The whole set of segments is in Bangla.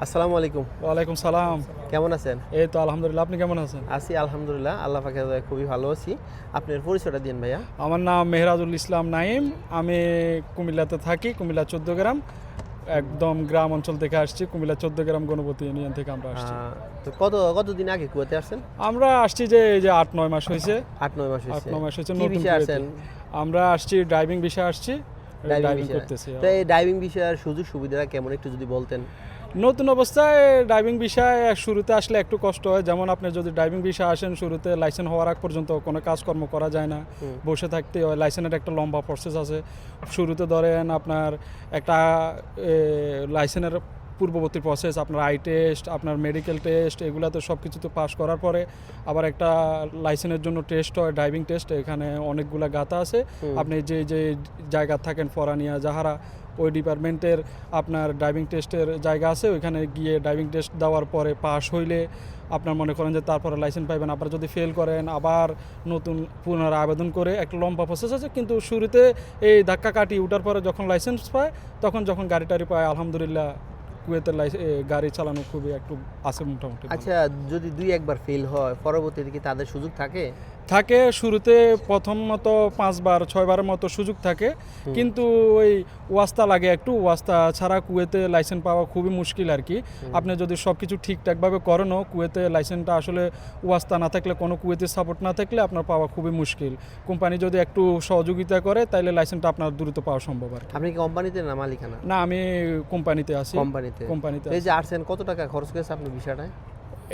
আসসালামু আলাইকুম। ওয়ালাইকুম সালাম। কেমন আছেন? এই তো আলহামদুলিল্লাহ। আপনি কেমন আছেন? আছি আলহামদুলিল্লাহ। আল্লাহ পাকের দয়ায় খুবই ভালো আছি। আপনার পরিচয়টা দিন ভাইয়া। আমার নাম মেহরাজুল ইসলাম নাইম। আমি কুমিল্লাতে থাকি, কুমিল্লা 14 গ্রাম। একদম গ্রাম অঞ্চল থেকে আসছি, কুমিল্লা 14 গ্রাম গণপতি ইউনিয়ন থেকে আমরা আসছি। তো কতদিন আগে কুয়েতে আসছেন? আমরা আসছি যে এই যে 8-9 মাস হয়েছে। 8-9 মাস হয়েছে। 8-9 মাস হয়েছে কি নতুন বিষয়ে কুয়েতে। আসছেন? আমরা আসছি ড্রাইভিং বিষয়ে আসছি। ড্রাইভিং বিষয়ে। করতেছি। তো এই ড্রাইভিং বিষয়ের সুযোগ সুবিধাটা কেমন একটু যদি বলতেন? নতুন অবস্থায় ড্রাইভিং বিষয় শুরুতে আসলে একটু কষ্ট হয়। যেমন আপনি যদি ড্রাইভিং বিষয় আসেন, শুরুতে লাইসেন্স হওয়ার আগ পর্যন্ত কোনো কাজকর্ম করা যায় না, বসে থাকতে হয়। লাইসেন্সের একটা লম্বা প্রসেস আছে। শুরুতে ধরেন আপনার একটা লাইসেন্সের পূর্ববর্তী প্রসেস, আপনার আই টেস্ট, আপনার মেডিকেল টেস্ট, এগুলাতে সব কিছুতে পাস করার পরে আবার একটা লাইসেন্সের জন্য টেস্ট হয়, ড্রাইভিং টেস্ট। এখানে অনেকগুলা গাথা আছে। আপনি যে যে জায়গা থাকেন ফরানিয়া যাহারা, ওই ডিপার্টমেন্টের আপনার ড্রাইভিং টেস্টের জায়গা আছে। ওইখানে গিয়ে ড্রাইভিং টেস্ট দেওয়ার পরে পাস হইলে আপনার মনে করেন যে তারপরে লাইসেন্স পাইবেন। আবার যদি ফেল করেন আবার নতুন পুনরায় আবেদন করে একটা লম্বা প্রসেস আছে। কিন্তু শুরুতে এই ধাক্কা কাটি উঠার পরে যখন লাইসেন্স পায়, তখন যখন গাড়ি টাড়ি পায়, আলহামদুলিল্লাহ কুয়েতের গাড়ি চালানো খুবই একটু আছে মোটামুটি। আচ্ছা, যদি 2-1 বার ফেল হয় পরবর্তীতে কি তাদের সুযোগ থাকে? থাকে শুরুতে প্রথম মতো 5-6 বারের মতো সুযোগ থাকে, কিন্তু ওই ওয়াস্তা লাগে একটু। ওয়াস্তা ছাড়া কুয়েতে লাইসেন্স পাওয়া খুবই মুশকিল আর কি। আপনি যদি সব কিছু ঠিকঠাকভাবে করেনও, কুয়েতে লাইসেন্সটা আসলে ওয়াস্তা না থাকলে, কোনো কুয়েতে সাপোর্ট না থাকলে আপনার পাওয়া খুবই মুশকিল। কোম্পানি যদি একটু সহযোগিতা করে তাহলে লাইসেন্সটা আপনার দ্রুত পাওয়া সম্ভব আর কি। আপনি কি কোম্পানিতে না মালিকানা? না, আমি কোম্পানিতে আছি। কোম্পানিতে এই যে আসছেন, কত টাকা খরচ করেছে আপনি বিষয়টায়?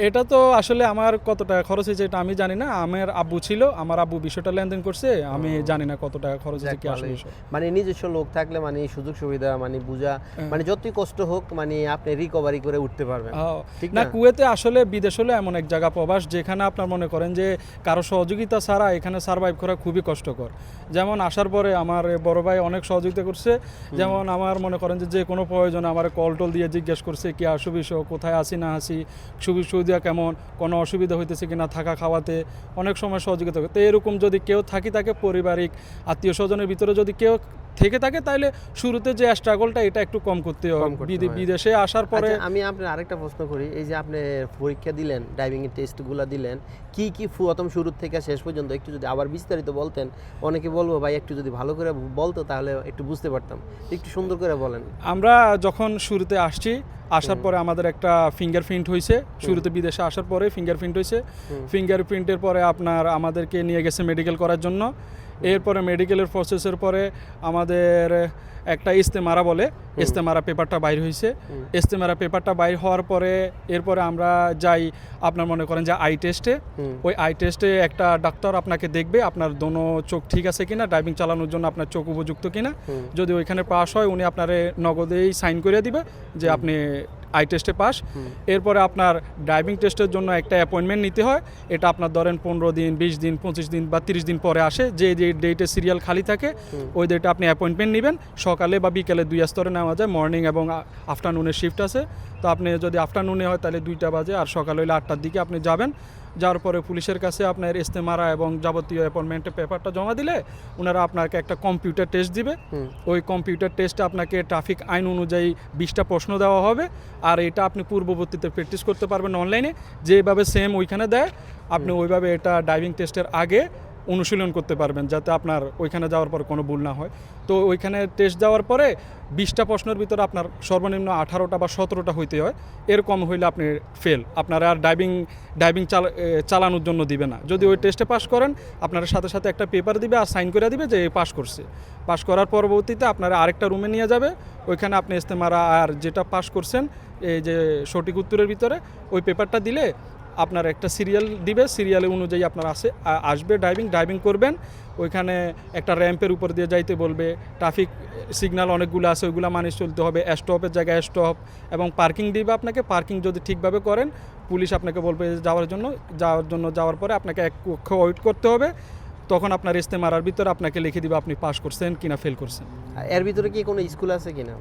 এটা তো আসলে আমার কত টাকা খরচ হয়েছে এটা আমি জানি না। আমার আব্বু ছিল, আমার আব্বু বিষয়টা লেনদেন করছে। আমি জানি না কত টাকা খরচ হয়েছে, কি আসলে বিষয়। মানে নিজস্ব লোক থাকলে মানে সুযোগ সুবিধা মানে বুঝা, মানে যতই কষ্ট হোক মানে আপনি রিকভারি করে উঠতে পারবেন। ঠিক না, না? কুয়েতে আসলে বিদেশ হলো এমন এক জায়গা প্রবাস যেখানে আপনার মনে করেন যে কারো সহযোগিতা ছাড়া এখানে সার্ভাইভ করা খুবই কষ্টকর। যেমন আসার পরে আমার বড় ভাই অনেক সহযোগিতা করছে। যেমন আমার মনে করেন যে কোনো প্রয়োজনে আমার কল টল দিয়ে জিজ্ঞেস করছে কি অসুবিধা, কোথায় আসি না আসি, সুবিধা কেমন, কোনো অসুবিধা হইতেছে কিনা থাকা খাওয়াতে, অনেক সময় সহযোগিতা করে। তো এরকম যদি কেউ থাকে পারিবারিক আত্মীয় স্বজনের ভিতরে যদি কেউ থেকে থাকে, তাহলে শুরুতে যে স্ট্রাগলটা এটা একটু কম করতে হয়। বিদেশে আসার পরে আমি আপনার আরেকটা প্রশ্ন করি, এই যে আপনি পরীক্ষা দিলেন, ড্রাইভিং এর টেস্টগুলো দিলেন, কি প্রথম শুরু থেকে শেষ পর্যন্ত একটু যদি আবার বিস্তারিত বলতেন। অনেকে বলবো ভাই একটু যদি ভালো করে বলতো তাহলে একটু বুঝতে পারতাম। একটু সুন্দর করে বলেন। আমরা যখন শুরুতে আসার পরে আমাদের একটা ফিঙ্গারপ্রিন্ট হয়েছে। শুরুতে বিদেশে আসার পরে ফিঙ্গারপ্রিন্ট হয়েছে। ফিঙ্গারপ্রিন্টের পরে আপনার আমাদেরকে নিয়ে গেছে মেডিকেল করার জন্য। এরপরে মেডিকেলের প্রসেসের পরে আমাদের একটা ইস্তেমারা বলে, ইস্তেমারা পেপারটা বাইর হয়েছে। ইস্তেমারা পেপারটা বাইর হওয়ার পরে এরপরে আমরা যাই আপনার মনে করেন যে আই টেস্টে। ওই আই টেস্টে একটা ডাক্তার আপনাকে দেখবে আপনার দোনো চোখ ঠিক আছে কিনা, ড্রাইভিং চালানোর জন্য আপনার চোখ উপযুক্ত কিনা। যদি ওইখানে পাস হয় উনি আপনারে নগদেই সাইন করে দিবে যে আপনি আই টেস্টে পাস। এরপরে আপনার ড্রাইভিং টেস্টের জন্য একটা অ্যাপয়েন্টমেন্ট নিতে হয়। এটা আপনার ধরেন 15 দিন, 20 দিন, 25 দিন বা 30 দিন পরে আসে। যে ডেটে সিরিয়াল খালি থাকে ওই ডেটে আপনি অ্যাপয়েন্টমেন্ট নেবেন। সকালে বা বিকেলে 2 স্তরে নেওয়া যায়, মর্নিং এবং আফটারনুনের শিফট আছে। তো আপনি যদি আফটারনুনে হয় তাহলে 2টা বাজে, আর সকালে হলে 8টার দিকে আপনি যাবেন। যাওয়ার পরে পুলিশের কাছে আপনার ইস্তেমারা এবং যাবতীয় অ্যাপয়েন্টমেন্টের পেপারটা জমা দিলে ওনারা আপনাকে একটা কম্পিউটার টেস্ট দিবে। ওই কম্পিউটার টেস্টে আপনাকে ট্রাফিক আইন অনুযায়ী 20টা প্রশ্ন দেওয়া হবে। আর এটা আপনি পূর্ববর্তীতে প্র্যাকটিস করতে পারবেন অনলাইনে, যেভাবে সেম ওইখানে দেয় আপনি ওইভাবে এটা ড্রাইভিং টেস্টের আগে অনুশীলন করতে পারবেন, যাতে আপনার ওইখানে যাওয়ার পর কোনো ভুল না হয়। তো ওইখানে টেস্ট দেওয়ার পরে 20টা প্রশ্নের ভিতরে আপনার সর্বনিম্ন 18টা বা 17টা হইতে হয়। এরকম হইলে আপনি ফেল, আপনারা আর ড্রাইভিং চালানোর জন্য দিবে না। যদি ওই টেস্টে পাস করেন আপনার সাথে সাথে একটা পেপার দিবে আর সাইন করে দিবে যে পাস করছে। পাস করার পরবর্তীতে আপনারা আরেকটা রুমে নিয়ে যাবে। ওইখানে আপনি ইস্তেমারা আর যেটা পাস করছেন এই যে সঠিক উত্তরের ভিতরে ওই পেপারটা দিলে আপনার একটা সিরিয়াল দিবে। সিরিয়ালে অনুযায়ী আপনার আসবে ড্রাইভিং করবেন। ওইখানে একটা র্যাম্পের উপর দিয়ে যাইতে বলবে। ট্রাফিক সিগন্যাল অনেকগুলো আছে, ওইগুলো মানে চলতে হবে। স্টপের জায়গায় স্টপ এবং পার্কিং দিবে আপনাকে। পার্কিং যদি ঠিকভাবে করেন পুলিশ আপনাকে বলবে যাওয়ার পরে আপনাকে এক কক্ষ ওয়েট করতে হবে। তখন আপনার ইস্তেমারার ভিতরে আপনাকে লিখে দিবে আপনি পাস করছেন কিনা ফেল করছেন। এর ভিতরে কি কোনো স্কুল আছে কিনা?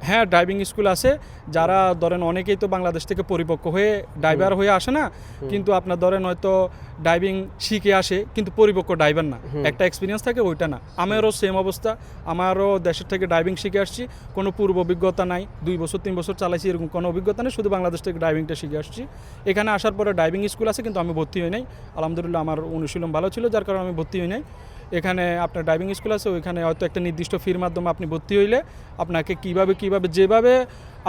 হ্যাঁ, ড্রাইভিং স্কুল আছে। যারা ধরেন অনেকেই তো বাংলাদেশ থেকে পরিপক্ক হয়ে ড্রাইভার হয়ে আসে না, কিন্তু আপনার ধরেন হয়তো ড্রাইভিং শিখে আসে কিন্তু পরিপক্ক ড্রাইভার না, একটা এক্সপিরিয়েন্স থাকে ওইটা না। আমারও সেম অবস্থা, আমারও দেশের থেকে ড্রাইভিং শিখে আসছি, কোনো পূর্ব অভিজ্ঞতা নাই, 2 বছর 3 বছর চালাইছি এরকম কোনো অভিজ্ঞতা নেই, শুধু বাংলাদেশ থেকে ড্রাইভিংটা শিখে আসছি। এখানে আসার পরে ড্রাইভিং স্কুল আছে কিন্তু আমি ভর্তি হই নাই। আলহামদুলিল্লাহ আমার অনুশীলন ভালো ছিল, যার কারণে আমি ভর্তি হই নাই। এখানে আপনার ড্রাইভিং স্কুল আছে, ওইখানে হয়তো একটা নির্দিষ্ট ফির মাধ্যমে আপনি ভর্তি হইলে আপনাকে কিভাবে যেভাবে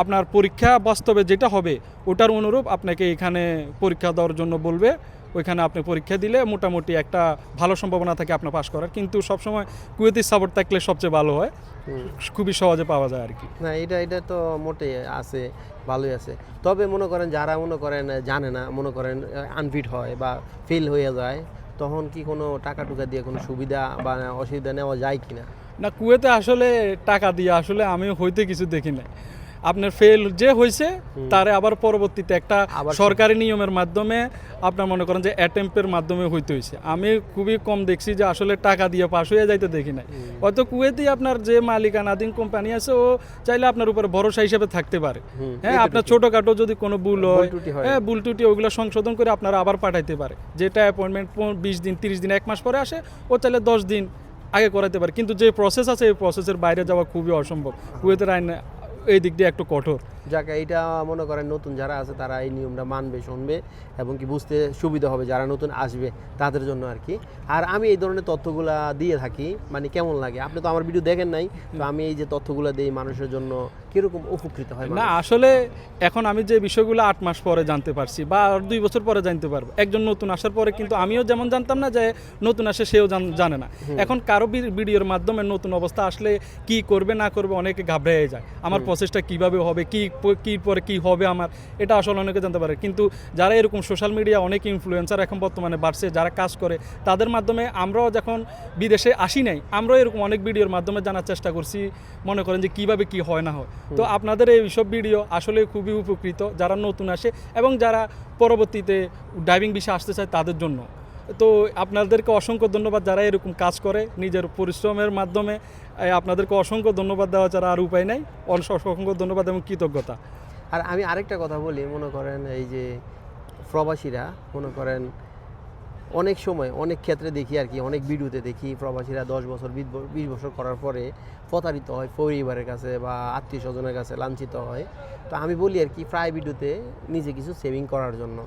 আপনার পরীক্ষা বাস্তবে যেটা হবে ওটার অনুরূপ আপনাকে এখানে পরীক্ষা দেওয়ার জন্য বলবে। ওইখানে আপনি পরীক্ষা দিলে মোটামুটি একটা ভালো সম্ভাবনা থাকে আপনার পাস করার, কিন্তু সবসময় কুয়েতি সাপোর্ট থাকলে সবচেয়ে ভালো হয়, খুবই সহজে পাওয়া যায় আর কি। না, এটা তো মোটে আছে, ভালোই আছে। তবে মনে করেন যারা মনে করেন জানে না, মনে করেন আনফিট হয় বা ফেল হয়ে যায়, তখন কি কোনো টাকা টুকা দিয়ে কোনো সুবিধা বা অসুবিধা নেওয়া যায় কিনা? না, কুয়েতে আসলে টাকা দিয়ে আসলে আমি হইতে কিছু দেখি না। আপনার ফেল যে হয়েছে তারে আবার পরবর্তীতে একটা সরকারি নিয়মের মাধ্যমে আপনার মনে করেন যে অ্যাটেম্পের মাধ্যমে হইতে হয়েছে। আমি খুবই কম দেখছি যে আসলে টাকা দিয়ে পাস হয়ে যাইতে দেখি নাই। হয়তো কুয়েতেই আপনার যে মালিকানাধীন কোম্পানি আছে ও চাইলে আপনার উপরে ভরসা হিসেবে থাকতে পারে। হ্যাঁ, আপনার ছোটোখাটো যদি কোনো ভুল হয়, হ্যাঁ ভুল ত্রুটি ওগুলো সংশোধন করে আপনারা আবার পাঠাইতে পারে। যেটা অ্যাপয়েন্টমেন্ট 20 দিন 30 দিন 1 মাস পরে আসে, ও চাইলে 10 দিন আগে করাইতে পারে। কিন্তু যে প্রসেস আছে এই প্রসেসের বাইরে যাওয়া খুবই অসম্ভব। কুয়েতের আইন এই দিক দিয়ে একটু কঠোর। যাকে এইটা মনে করেন নতুন যারা আছে তারা এই নিয়মটা মানবে, শুনবে এবং কি বুঝতে সুবিধা হবে যারা নতুন আসবে তাদের জন্য আর কি। আর আমি এই ধরনের তথ্যগুলা দিয়ে থাকি, মানে কেমন লাগে, আপনি তো আমার ভিডিও দেখেন নাই, তো আমি এই যে তথ্যগুলো দিই মানুষের জন্য কিরকম উপকৃত হয় না, আসলে এখন আমি যে বিষয়গুলো 8 মাস পরে জানতে পারছি বা 2 বছর পরে জানতে পারবো, একজন নতুন আসার পরে কিন্তু আমিও যেমন জানতাম না, যে নতুন আসে সেও জানে না। এখন কারো ভিডিওর মাধ্যমে নতুন অবস্থা আসলে কি করবে না করবে অনেকে ঘাবড়ে যায়, আমার প্রসেসটা কিভাবে হবে, কি পরে কি হবে আমার, এটা আসলে অনেকে জানতে পারে। কিন্তু যারা এরকম সোশ্যাল মিডিয়া অনেক ইনফ্লুয়েন্সার এখন বর্তমানে বাড়ছে, যারা কাজ করে তাদের মাধ্যমে আমরাও যখন বিদেশে আসি নাই, আমরাও এরকম অনেক ভিডিওর মাধ্যমে জানার চেষ্টা করছি, মনে করেন যে কিভাবে কি হয় না হয়। তো আপনাদের এই সব ভিডিও আসলে খুবই উপকৃত যারা নতুন আসে এবং যারা পরবর্তীতে ড্রাইভিং বিষয়ে আসতে চায় তাদের জন্য। তো আপনাদেরকে অসংখ্য ধন্যবাদ যারা এরকম কাজ করে নিজের পরিশ্রমের মাধ্যমে। আপনাদেরকে অসংখ্য ধন্যবাদ দেওয়া ছাড়া আর উপায় নাই, অসংখ্য ধন্যবাদ এবং কৃতজ্ঞতা। আর আমি আরেকটা কথা বলি, মনে করেন এই যে প্রবাসীরা মনে করেন অনেক সময় অনেক ক্ষেত্রে দেখি আর কি, অনেক ভিডিওতে দেখি প্রবাসীরা 10 বছর 20 বছর করার পরে প্রতারিত হয় পরিবারের কাছে বা আত্মীয় স্বজনের কাছে লাঞ্ছিত হয়। তো আমি বলি আর কি, প্রায় ভিডিওতে নিজে কিছু সেভিং করার জন্য,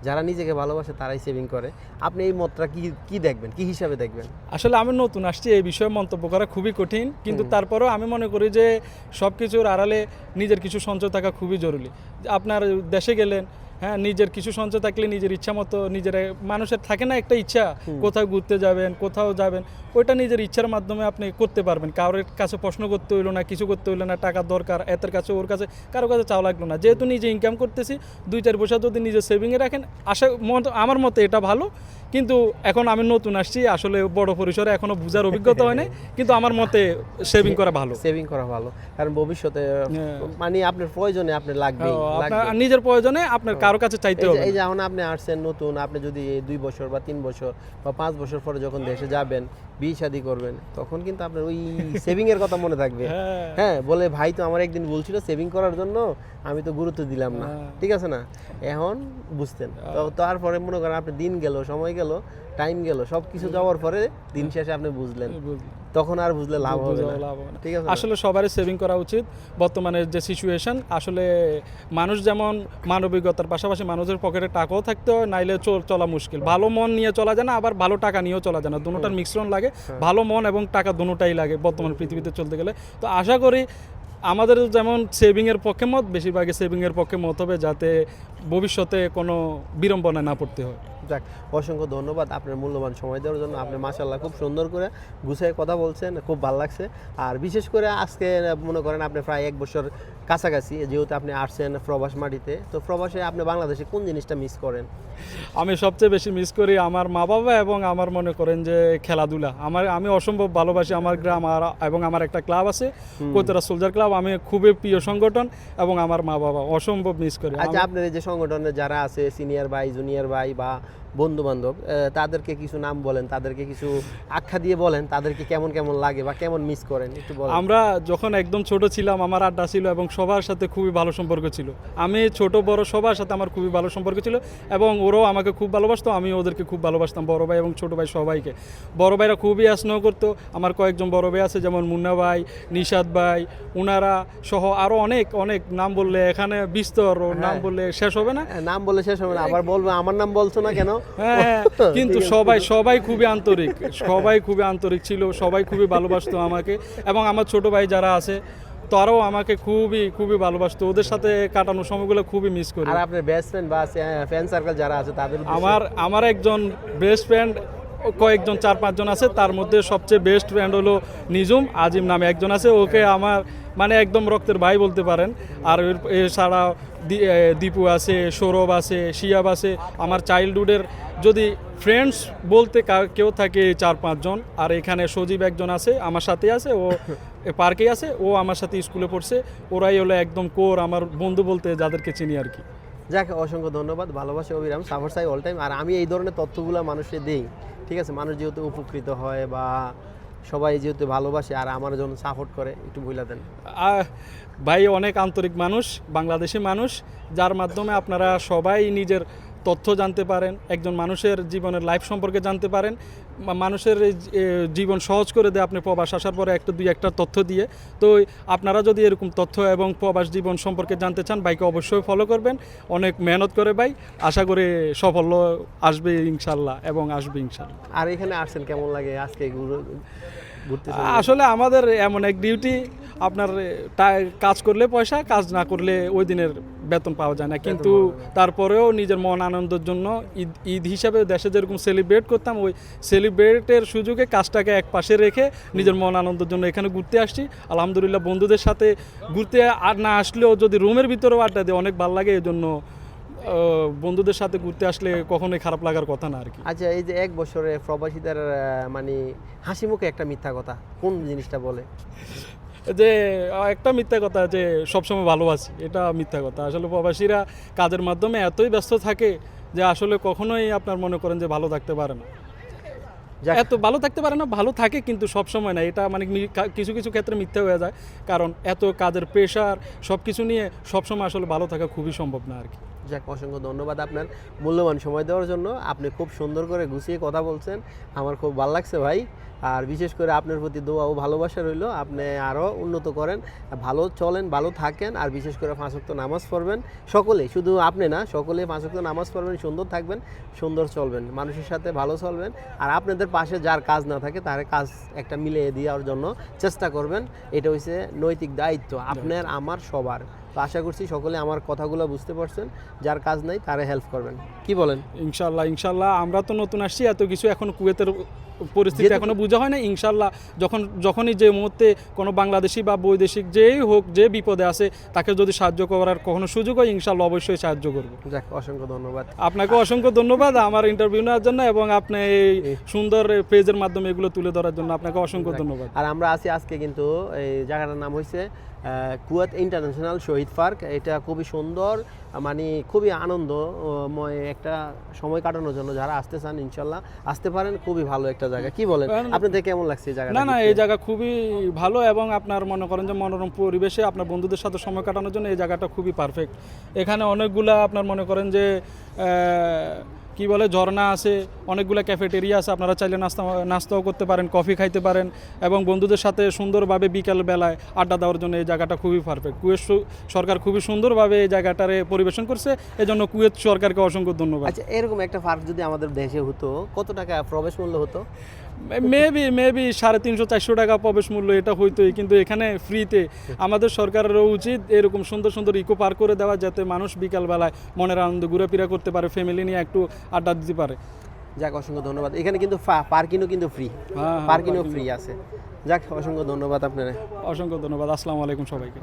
যারা নিজেকে ভালোবাসে তারাই সেভিং করে। আপনি এই মতটা কি দেখবেন, কি হিসাবে দেখবেন? আসলে আমি নতুন আসছি, এই বিষয়ে মন্তব্য করা খুবই কঠিন, কিন্তু তারপরেও আমি মনে করি যে সব কিছুর আড়ালে নিজের কিছু সঞ্চয় থাকা খুবই জরুরি। আপনার দেশে গেলেন, হ্যাঁ নিজের কিছু সঞ্চয় থাকলে নিজের ইচ্ছা মতো নিজের, মানুষের থাকে না একটা ইচ্ছা কোথাও ঘুরতে যাবেন কোথাও যাবেন, ওইটা নিজের ইচ্ছার মাধ্যমে আপনি করতে পারবেন। কারোর কাছে প্রশ্ন করতে হইলো না, কিছু করতে হইলো না, টাকার দরকার এতের কাছে ওর কাছে কারো কাছে চাওয়া লাগলো না। যেহেতু নিজে ইনকাম করতেছি, 2-4 পয়সা যদি নিজে সেভিংয়ে রাখেন, আমার মতে এটা ভালো। কিন্তু এখন আমি নতুন আসছি, আসলে বড় পরিসরে এখনো বুঝার অভিজ্ঞতা হয় নাই, কিন্তু আমার মতে সেভিং করা ভালো। সেভিং করা ভালো, কারণ ভবিষ্যতে মানে আপনার প্রয়োজনে আপনার লাগবে, আপনার নিজের প্রয়োজনে আপনার কারো কাছে চাইতে হবে। এই যে এখন আপনি আসছেন নতুন, আপনি যদি 2 বছর বা 3 বছর বা 5 বছর পরে যখন দেশে যাবেন, বিয়ে শাদী করবেন, তখন কিন্তু আপনার ওই সেভিং এর কথা মনে থাকবে। হ্যাঁ, বলে ভাই তো আমার একদিন বলছিল সেভিং করার জন্য, আমি তো গুরুত্ব দিলাম না, ঠিক আছে না? এখন বুঝতেন। তো তারপরে মনে করেন আপনি দিন গেল, সময় গেল, টাইম গেল, সব কিছু যাওয়ার পরে দিন শেষে আপনি বুঝলেন, তখন আর বুঝলে লাভ হবে না, ঠিক আছে? আসলে সবারই সেভিং করা উচিত। বর্তমানে যে সিচুয়েশন, আসলে মানুষ যেমন মানবিকতার পাশাপাশি মানুষের পকেটে টাকাও থাকতে হয়, নাইলে চলা মুশকিল। ভালো মন নিয়ে চলা যায় না, আবার ভালো টাকা নিয়েও চলা যায় না, দুটোটার মিশ্রণ লাগে। ভালো মন এবং টাকা দুটোটাই লাগে বর্তমান পৃথিবীতে চলতে গেলে। তো আশা করি আমাদের যেমন সেভিংয়ের পক্ষে মত, বেশিরভাগই সেভিংয়ের পক্ষে মত হবে, যাতে ভবিষ্যতে কোনো বিড়ম্বনায় না পড়তে হয়। যাক, অসংখ্য ধন্যবাদ আপনার মূল্যবান সময় দেওয়ার জন্য। আপনি মাশাআল্লাহ খুব সুন্দর করে গুছিয়ে কথা বলছেন, খুব ভালো লাগছে। আর বিশেষ করে আজকে মনে করেন আপনি প্রায় 1 বছর কাছাকাছি, যেহেতু আপনি আসছেন প্রবাস মাটিতে, তো প্রবাসে আপনি বাংলাদেশে কোন জিনিসটা মিস করেন? আমি সবচেয়ে বেশি মিস করি আমার মা বাবা এবং আমার মনে করেন যে খেলাধুলা। আমি অসম্ভব ভালোবাসি আমার গ্রাম এবং আমার একটা ক্লাব আছে কোতেরা সোলজার ক্লাব, আমি খুবই প্রিয় সংগঠন, এবং আমার মা বাবা অসম্ভব মিস করি। আচ্ছা, আপনার এই যে সংগঠনে যারা আছে, সিনিয়র ভাই, জুনিয়র ভাই বা বন্ধু বান্ধব, তাদেরকে কিছু নাম বলেন, তাদেরকে কিছু আখ্যা দিয়ে বলেন, তাদেরকে কেমন কেমন লাগে বা কেমন মিস করেন একটু বলেন। আমরা যখন একদম ছোট ছিলাম আমার আড্ডা ছিল এবং সবার সাথে খুবই ভালো সম্পর্ক ছিল। আমি ছোট বড় সবার সাথে আমার খুবই ভালো সম্পর্ক ছিল এবং ওরাও আমাকে খুব ভালোবাসতো, আমি ওদেরকে খুব ভালোবাসতাম, বড় ভাই এবং ছোট ভাই সবাইকে। বড় ভাইরা খুবই স্নেহ করতো। আমার কয়েকজন বড় ভাই আছে যেমন মুন্না ভাই, নিশাদ ভাই, উনারা সহ আরও অনেক অনেক নাম বললে এখানে বিস্তর, ও নাম বললে শেষ হবে না। নাম বলে শেষ হবে না, আবার বলবো আমার নাম বলছো না কেন। হ্যাঁ, কিন্তু সবাই খুবই আন্তরিক, সবাই খুবই আন্তরিক ছিল, সবাই খুবই ভালোবাসতো আমাকে। এবং আমার ছোট ভাই যারা আছে তারাও আমাকে খুবই খুবই ভালোবাসতো, ওদের সাথে কাটানো সময়গুলো খুবই মিস করি। আর আপনার বেস্ট ফ্রেন্ড বা ফ্যান সার্কেল যারা আছে তাদের আমার একজন বেস্ট ফ্রেন্ড কয়েকজন 4-5 জন আছে, তার মধ্যে সবচেয়ে বেস্ট ফ্রেন্ড হলো নিজুম আজিম নামে একজন আছে, ওকে আমার মানে একদম রক্তের ভাই বলতে পারেন। আর এছাড়া দীপু আছে, সৌরভ আছে, শিয়াব আছে। আমার চাইল্ডহুডের যদি ফ্রেন্ডস বলতে কেউ থাকে 4-5 জন। আর এখানে সজীব একজন আছে আমার সাথে আছে, ও পার্কে আছে, ও আমার সাথে স্কুলে পড়ছে। ওরাই হলো একদম কোর আমার বন্ধু বলতে যাদেরকে চিনি আর কি। যাক, অসংখ্য ধন্যবাদ, ভালোবাসা অবিরাম, সাপোর্ট চাই অল টাইম। আর আমি এই ধরনের তথ্যগুলো মানুষকে দিই, ঠিক আছে, মানুষ যেহেতু উপকৃত হয় বা সবাই যেহেতু ভালোবাসে আর আমার জন্য সাপোর্ট করে, একটু বলে দেন। ভাই অনেক আন্তরিক মানুষ, বাংলাদেশি মানুষ, যার মাধ্যমে আপনারা সবাই নিজের তথ্য জানতে পারেন, একজন মানুষের জীবনের লাইফ সম্পর্কে জানতে পারেন। মানুষের জীবন সহজ করে দেয় আপনি প্রবাস আসার পরে একটা তথ্য দিয়ে। তো আপনারা যদি এরকম তথ্য এবং প্রবাস জীবন সম্পর্কে জানতে চান, ভাইকে অবশ্যই ফলো করবেন। অনেক মেহনত করে ভাই, আশা করি সাফল্য আসবে ইনশাল্লাহ এবং আসবে ইনশাল্লাহ। আর এখানে আসছেন কেমন লাগে আজকে ঘুরতে? আসলে আমাদের এমন এক ডিউটি, আপনার কাজ করলে পয়সা, কাজ না করলে ওই দিনের বেতন পাওয়া যায় না। কিন্তু তারপরেও নিজের মন আনন্দের জন্য ঈদ হিসাবে দেশে যেরকম সেলিব্রেট করতাম, ওই সেলিব্রেটের সুযোগে কাজটাকে এক পাশে রেখে নিজের মন আনন্দের জন্য এখানে ঘুরতে আসছি। আলহামদুলিল্লাহ বন্ধুদের সাথে ঘুরতে আর না আসলেও যদি রুমের ভিতরেও আড্ডা দিয়ে অনেক ভালো লাগে। এই জন্য বন্ধুদের সাথে ঘুরতে আসলে কখনোই খারাপ লাগার কথা না আর কি। আচ্ছা, এই যে 1 বছরে প্রবাসীদের মানে হাসি মুখে একটা মিথ্যা কথা কোন জিনিসটা বলে? যে একটা মিথ্যা কথা যে সবসময় ভালোবাসি, এটা মিথ্যা কথা। আসলে প্রবাসীরা কাজের মাধ্যমে এতই ব্যস্ত থাকে যে আসলে কখনোই আপনার মনে করেন যে ভালো থাকতে পারে না। এত ভালো থাকতে পারে না, ভালো থাকে কিন্তু সব সময় না। এটা মানে কিছু কিছু ক্ষেত্রে মিথ্যা হয়ে যায়, কারণ এত কাজের প্রেশার সব কিছু নিয়ে সবসময় আসলে ভালো থাকা খুবই সম্ভব না আর কি। যাক, অসংখ্য ধন্যবাদ আপনার মূল্যবান সময় দেওয়ার জন্য। আপনি খুব সুন্দর করে গুছিয়ে কথা বলছেন, আমার খুব ভালো লাগছে ভাই। আর বিশেষ করে আপনার প্রতি দোয়া ও ভালোবাসা রইল, আপনি আরও উন্নত করেন, ভালো চলেন, ভালো থাকেন। আর বিশেষ করে 5 ওয়াক্ত নামাজ পড়বেন সকলে, শুধু আপনি না, সকলে 5 ওয়াক্ত নামাজ পড়বেন, সুন্দর থাকবেন, সুন্দর চলবেন, মানুষের সাথে ভালো চলবেন। আর আপনাদের পাশে যার কাজ না থাকে তার কাজ একটা মিলিয়ে দেওয়ার জন্য চেষ্টা করবেন। এটা হচ্ছে নৈতিক দায়িত্ব আপনার, আমার, সবার। তো আশা করছি সকলে আমার কথাগুলো বুঝতে পারছেন। যার কাজ নাই তারে হেল্প করবেন, কি বলেন? ইনশাল্লাহ আমরা তো নতুন আসছি, এত কিছু এখন কুয়েতের পরিস্থিতি এখনো বোঝা হয় না। ইনশাল্লাহ যখনই যে মুহূর্তে কোনো বাংলাদেশি বা বৈদেশিক যেই হোক, যে বিপদে আছে তাকে যদি সাহায্য করার কখনো সুযোগ হয়, ইনশাল্লাহ অবশ্যই সাহায্য করবো। যাক, অসংখ্য ধন্যবাদ আপনাকে, অসংখ্য ধন্যবাদ আমার ইন্টারভিউ নেওয়ার জন্য এবং আপনি এই সুন্দর পেজের মাধ্যমে এগুলো তুলে ধরার জন্য আপনাকে অসংখ্য ধন্যবাদ। আর আমরা আছি আজকে কিন্তু এই জায়গাটার নাম হয়েছে কুয়েত ইন্টারন্যাশনাল শহীদ পার্ক। এটা খুবই সুন্দর, মানে খুবই আনন্দময় একটা সময় কাটানোর জন্য যারা আসতে চান ইনশাল্লাহ আসতে পারেন। খুবই ভালো একটা জায়গা, কি বলেন? আপনাদের কেমন লাগছে এই জায়গাটা? না, এই জায়গা খুবই ভালো এবং আপনার মনে করেন যে মনোরম পরিবেশে আপনার বন্ধুদের সাথে সময় কাটানোর জন্য এই জায়গাটা খুবই পারফেক্ট। এখানে অনেকগুলা আপনার মনে করেন যে কি বলে ঝর্ণা আছে, অনেকগুলো ক্যাফেটেরিয়া আছে, আপনারা চাইলে নাস্তাও করতে পারেন, কফি খাইতে পারেন এবং বন্ধুদের সাথে সুন্দরভাবে বিকাল বেলায় আড্ডা দেওয়ার জন্য এই জায়গাটা খুবই পারফেক্ট। কুয়েত সরকার খুবই সুন্দরভাবে এই জায়গাটারে পরিবেশন করছে, এজন্য কুয়েত সরকারকে অসংখ্য ধন্যবাদ। আচ্ছা, এরকম একটা পার্ক যদি আমাদের দেশে হতো, কত টাকা প্রবেশ মূল্য হতো? মেবি 350-400 টাকা প্রবেশ মূল্য এটা হইতোই, কিন্তু এখানে ফ্রিতে। আমাদের সরকারেরও উচিত এরকম সুন্দর সুন্দর ইকো পার্ক করে দেওয়া, যাতে মানুষ বিকালবেলায় মনের আনন্দ ঘুরেফেরা করতে পারে, ফ্যামিলি নিয়ে একটু আড্ডা দিতে পারে। যাক, অসংখ্য ধন্যবাদ। এখানে কিন্তু পার্কিংও কিন্তু ফ্রি, পার্কিংও ফ্রি আছে। যাক, অসংখ্য ধন্যবাদ আপনারা। অসংখ্য ধন্যবাদ। আসসালামু আলাইকুম সবাইকে।